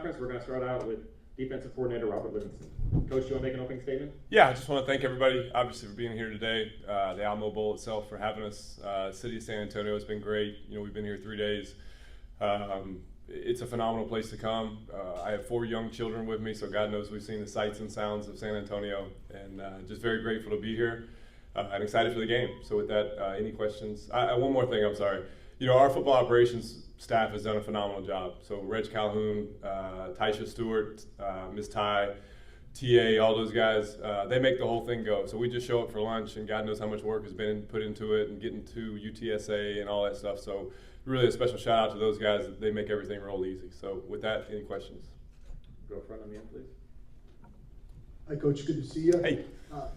We're going to start out with defensive coordinator Robert Livingston. Coach, do you want to make an opening statement? Yeah, I just want to thank everybody, obviously, for being here today. The Alamo Bowl itself for having us. City of San Antonio has been great. We've been here 3 days. It's a phenomenal place to come. I have 4 young children with me, so God knows we've seen the sights and sounds of San Antonio, and just very grateful to be here and excited for the game. So with that, any questions? One more thing, I'm sorry. Our football operations staff has done a phenomenal job. So Reg Calhoun, Taisha Stewart, Ms. Ty, TA, all those guys, they make the whole thing go. So we just show up for lunch, and God knows how much work has been put into it and getting to UTSA and all that stuff. So really a special shout out to those guys. They make everything roll easy. So with that, any questions? Go front on the end, please. Hi, Coach. Good to see you. Hey.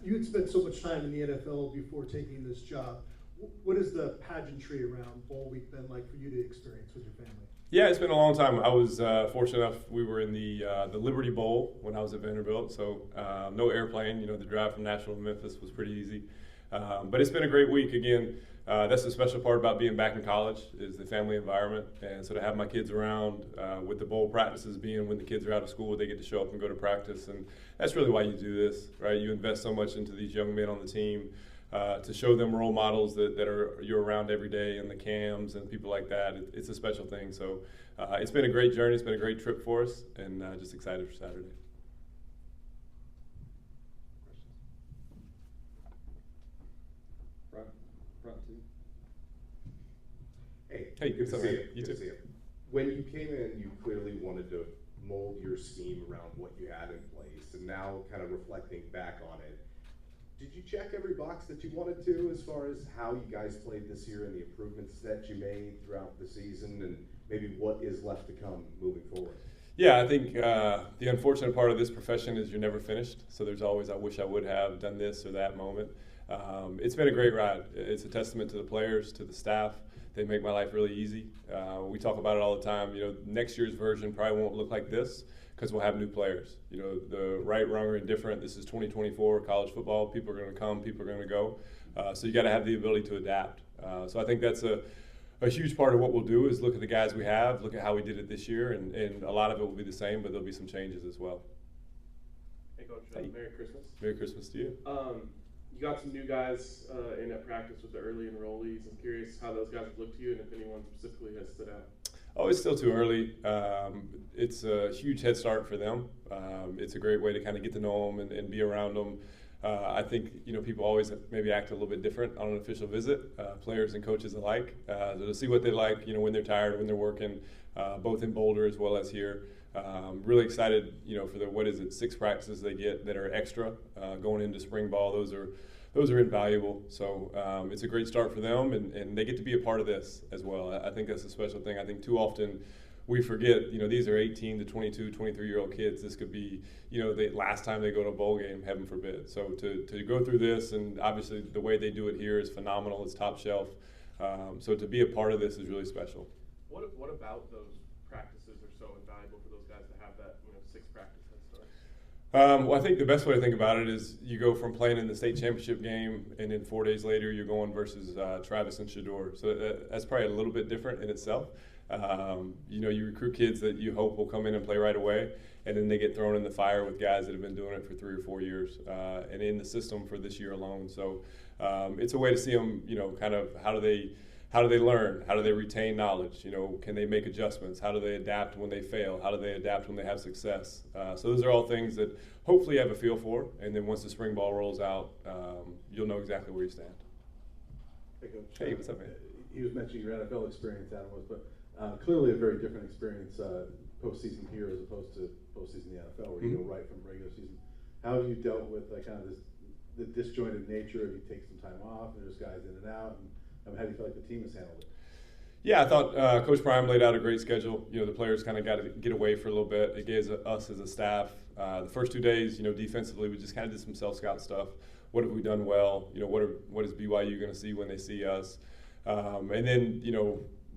You had spent so much time in the NFL before taking this job. What has the pageantry around Bowl Week been like for you to experience with your family? Yeah, it's been a long time. I was fortunate enough. We were in the Liberty Bowl when I was at Vanderbilt, so no airplane. The drive from Nashville to Memphis was pretty easy. But it's been a great week. Again, that's the special part about being back in college is the family environment. And so to have my kids around with the bowl practices being when the kids are out of school, they get to show up and go to practice. And that's really why you do this, right? You invest so much into these young men on the team. To show them role models that you're around every day, and the cams and people like that. It's a special thing. So it's been a great journey. It's been a great trip for us, and just excited for Saturday. Front two. Hey, good to see you. You too. When you came in, you clearly wanted to mold your scheme around what you had in place, and now kind of reflecting back on it, did you check every box that you wanted to as far as how you guys played this year and the improvements that you made throughout the season, and maybe what is left to come moving forward? Yeah, I think the unfortunate part of this profession is you're never finished. So there's always, I wish I would have done this or that moment. It's been a great ride. It's a testament to the players, to the staff. They make my life really easy. We talk about it all the time. Next year's version probably won't look like this because we'll have new players. The right, wrong, or indifferent. This is 2024 college football. People are going to come. People are going to go. So you got to have the ability to adapt. So I think that's a huge part of what we'll do is look at the guys we have, look at how we did it this year, and a lot of it will be the same, but there'll be some changes as well. Hey, Coach. Hey. Merry Christmas. Merry Christmas to you. You got some new guys in at practice with the early enrollees. I'm curious how those guys have looked to you and if anyone specifically has stood out. Oh, it's still too early. It's a huge head start for them. It's a great way to kind of get to know them and be around them. I think people always maybe act a little bit different on an official visit, players and coaches alike. So to see what they like, when they're tired, when they're working, both in Boulder as well as here. Really excited, for the 6 practices they get that are extra going into spring ball. Those are invaluable. So it's a great start for them, and they get to be a part of this as well. I think that's a special thing. I think too often we forget, these are 18 to 22, 23-year-old kids. This could be, the last time they go to a bowl game, heaven forbid. So to go through this, and obviously the way they do it here is phenomenal. It's top shelf. So to be a part of this is really special. What about those practices are so invaluable for those guys to have that 6 practice head start? Well, I think the best way to think about it is you go from playing in the state championship game, and then 4 days later you're going versus Travis and Shador. So that's probably a little bit different in itself. You recruit kids that you hope will come in and play right away, and then they get thrown in the fire with guys that have been doing it for 3 or 4 years and in the system for this year alone. So it's a way to see them, kind of how do they learn? How do they retain knowledge? Can they make adjustments? How do they adapt when they fail? How do they adapt when they have success? So those are all things that hopefully you have a feel for, and then once the spring ball rolls out, you'll know exactly where you stand. Hey, Coach. Hey, what's up, man? He was mentioning your NFL experience, Adam, but clearly a very different experience postseason here as opposed to postseason in the NFL, where you go right from regular season. How have you dealt with kind of the disjointed nature of you take some time off and there's guys in and out, and how do you feel like the team has handled it? Yeah, I thought Coach Prime laid out a great schedule. The players kind of got to get away for a little bit. It gave us as a staff the first 2 days, defensively, we just kind of did some self-scout stuff. What have we done well? What is BYU going to see when they see us? And then,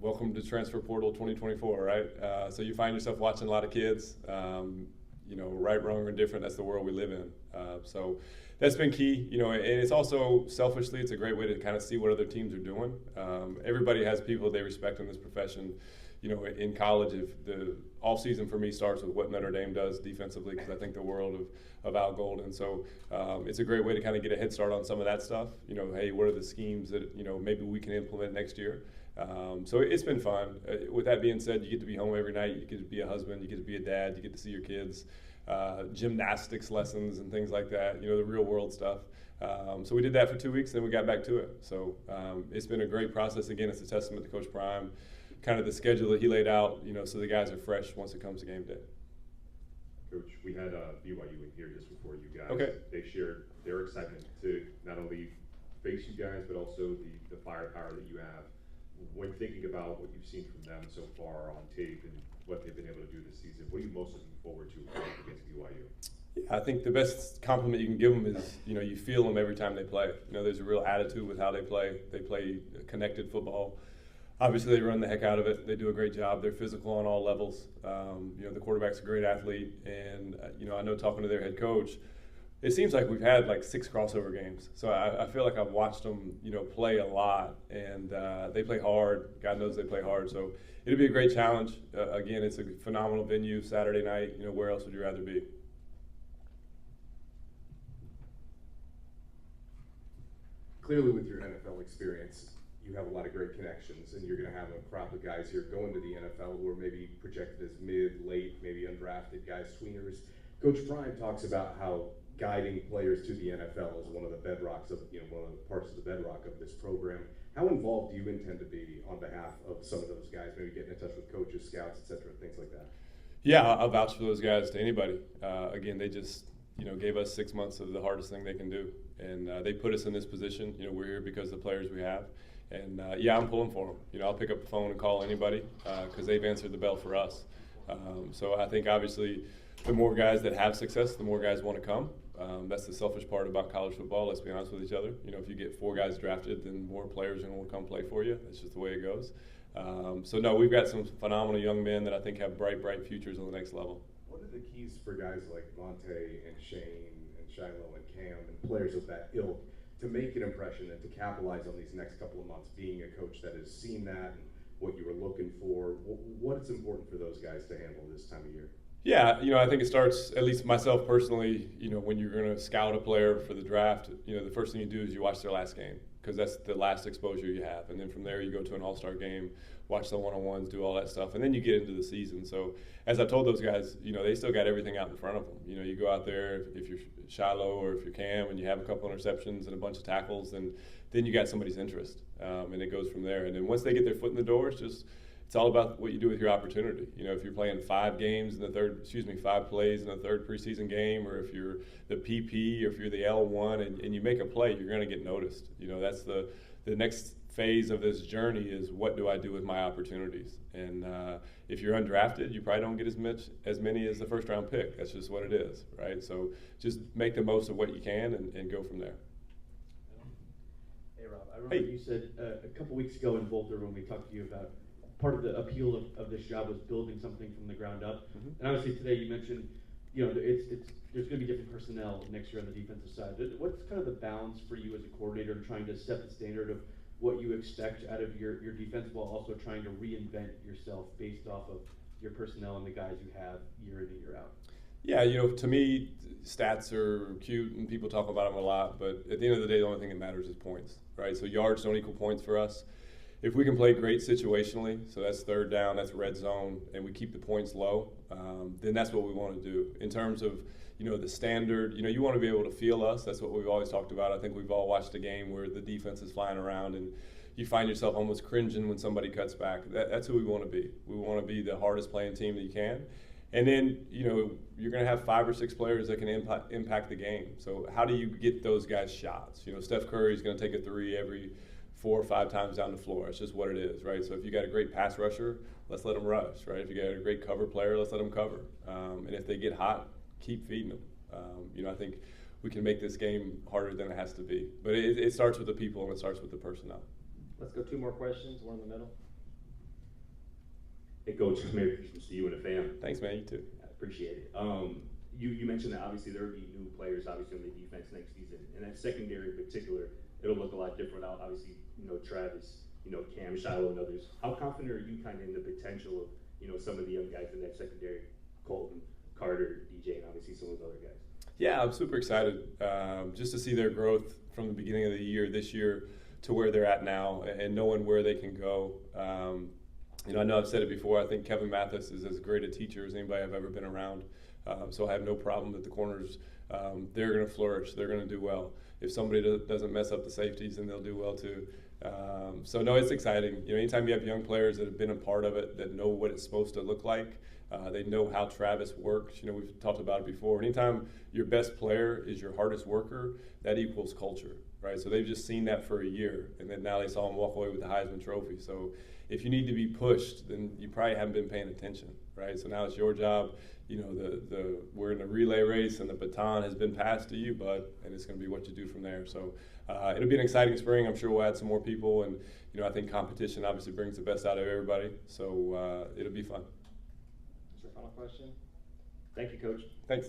welcome to Transfer Portal 2024, right? So you find yourself watching a lot of kids, right, wrong, or indifferent. That's the world we live in. So that's been key, and it's also selfishly, it's a great way to kind of see what other teams are doing. Everybody has people they respect in this profession. in college, if the off season for me starts with what Notre Dame does defensively, because I think the world of Al Golden. So it's a great way to kind of get a head start on some of that stuff. Hey, what are the schemes that maybe we can implement next year? So it's been fun. With that being said, you get to be home every night. You get to be a husband. You get to be a dad. You get to see your kids. Gymnastics lessons and things like that. The real world stuff. So we did that for 2 weeks, then we got back to it. So it's been a great process. Again, it's a testament to Coach Prime, kind of the schedule that he laid out, so the guys are fresh once it comes to game day. Coach, we had BYU in here just before you guys. Okay. They shared their excitement to not only face you guys, but also the firepower that you have. When thinking about what you've seen from them so far on tape and what they've been able to do this season, what are you most looking forward to against BYU? I think the best compliment you can give them is, you feel them every time they play. There's a real attitude with how they play. They play connected football. Obviously, they run the heck out of it. They do a great job. They're physical on all levels. The quarterback's a great athlete. And, I know talking to their head coach, it seems like we've had like 6 crossover games. So I feel like I've watched them, play a lot. And they play hard. God knows they play hard. So it'll be a great challenge. Again, it's a phenomenal venue Saturday night. Where else would you rather be? Clearly, with your NFL experience, you have a lot of great connections, and you're going to have a crop of guys here going to the NFL who are maybe projected as mid, late, maybe undrafted guys, tweeners. Coach Prime talks about how guiding players to the NFL is one of the bedrocks of, one of the parts of the bedrock of this program. How involved do you intend to be on behalf of some of those guys, maybe getting in touch with coaches, scouts, et cetera, things like that? Yeah, I'll vouch for those guys to anybody. Again, they just gave us 6 months of the hardest thing they can do, and they put us in this position. We're here because of the players we have, and I'm pulling for them. I'll pick up the phone and call anybody because they've answered the bell for us. So I think obviously the more guys that have success, the more guys want to come. That's the selfish part about college football. Let's be honest with each other. If you get 4 guys drafted, then more players are going to want to come play for you. That's just the way it goes. So no, we've got some phenomenal young men that I think have bright futures on the next level. What are the keys for guys like Monte and Shane and Shiloh and Cam and players of that ilk to make an impression and to capitalize on these next couple of months, being a coach that has seen that and what you were looking for? What's important for those guys to handle this time of year? Yeah, I think it starts, at least myself personally, when you're going to scout a player for the draft, the first thing you do is you watch their last game, because that's the last exposure you have. And then from there you go to an all-star game, watch the one-on-ones, do all that stuff, and then you get into the season. So as I told those guys, they still got everything out in front of them. You go out there, if you're Shiloh or if you're Cam and you have a couple interceptions and a bunch of tackles, then you got somebody's interest, and it goes from there. And then once they get their foot in the door, it's all about what you do with your opportunity. If you're playing 5 plays in the third preseason game, or if you're the PP, or if you're the L1 and you make a play, you're going to get noticed. That's the next phase of this journey is, what do I do with my opportunities? And if you're undrafted, you probably don't get as many as the first round pick. That's just what it is, right? So just make the most of what you can and go from there. Hey Rob, I remember you said a couple weeks ago in Boulder when we talked to you about part of the appeal of this job was building something from the ground up. Mm-hmm. And obviously today you mentioned, there's going to be different personnel next year on the defensive side. What's kind of the balance for you as a coordinator in trying to set the standard of what you expect out of your defense, while also trying to reinvent yourself based off of your personnel and the guys you have year in and year out? Yeah, to me, stats are cute and people talk about them a lot, but at the end of the day, the only thing that matters is points, right? So yards don't equal points for us. If we can play great situationally, so that's third down, that's red zone, and we keep the points low, then that's what we want to do. In terms of, the standard, you want to be able to feel us. That's what we've always talked about. I think we've all watched a game where the defense is flying around and you find yourself almost cringing when somebody cuts back. That's who we want to be. We want to be the hardest playing team that you can. And then, you're going to have 5 or 6 players that can impact the game. So how do you get those guys shots? Steph Curry's going to take a 3 every 4 or 5 times down the floor. It's just what it is, right? So if you got a great pass rusher, let's let them rush, right? If you got a great cover player, let's let them cover. And if they get hot, keep feeding them. I think we can make this game harder than it has to be. But it starts with the people and it starts with the personnel. Let's go 2 more questions, one in the middle. Hey Coach, Merry Christmas to you and the fam. Thanks, man. You too. I appreciate it. You mentioned that obviously there will be new players obviously on the defense next season, and that secondary in particular, it'll look a lot different. Obviously, Travis, Cam, Shiloh, and others. How confident are you kind of in the potential of, some of the young guys in that secondary, Colton, Carter, DJ, and obviously some of those other guys? Yeah, I'm super excited just to see their growth from the beginning of the year this year to where they're at now and knowing where they can go. I know I've said it before, I think Kevin Mathis is as great a teacher as anybody I've ever been around. So I have no problem that the corners, they're going to flourish, they're going to do well. If somebody doesn't mess up the safeties, then they'll do well too. So no, it's exciting. Anytime you have young players that have been a part of it, that know what it's supposed to look like, they know how Travis works. We've talked about it before. Anytime your best player is your hardest worker, that equals culture, right? So they've just seen that for a year, and then now they saw him walk away with the Heisman Trophy. So if you need to be pushed, then you probably haven't been paying attention, right? So now it's your job. We're in a relay race, and the baton has been passed to you, bud, and it's going to be what you do from there. So it'll be an exciting spring. I'm sure we'll add some more people, and I think competition obviously brings the best out of everybody. So it'll be fun. Is there a final question? Thank you, Coach. Thanks.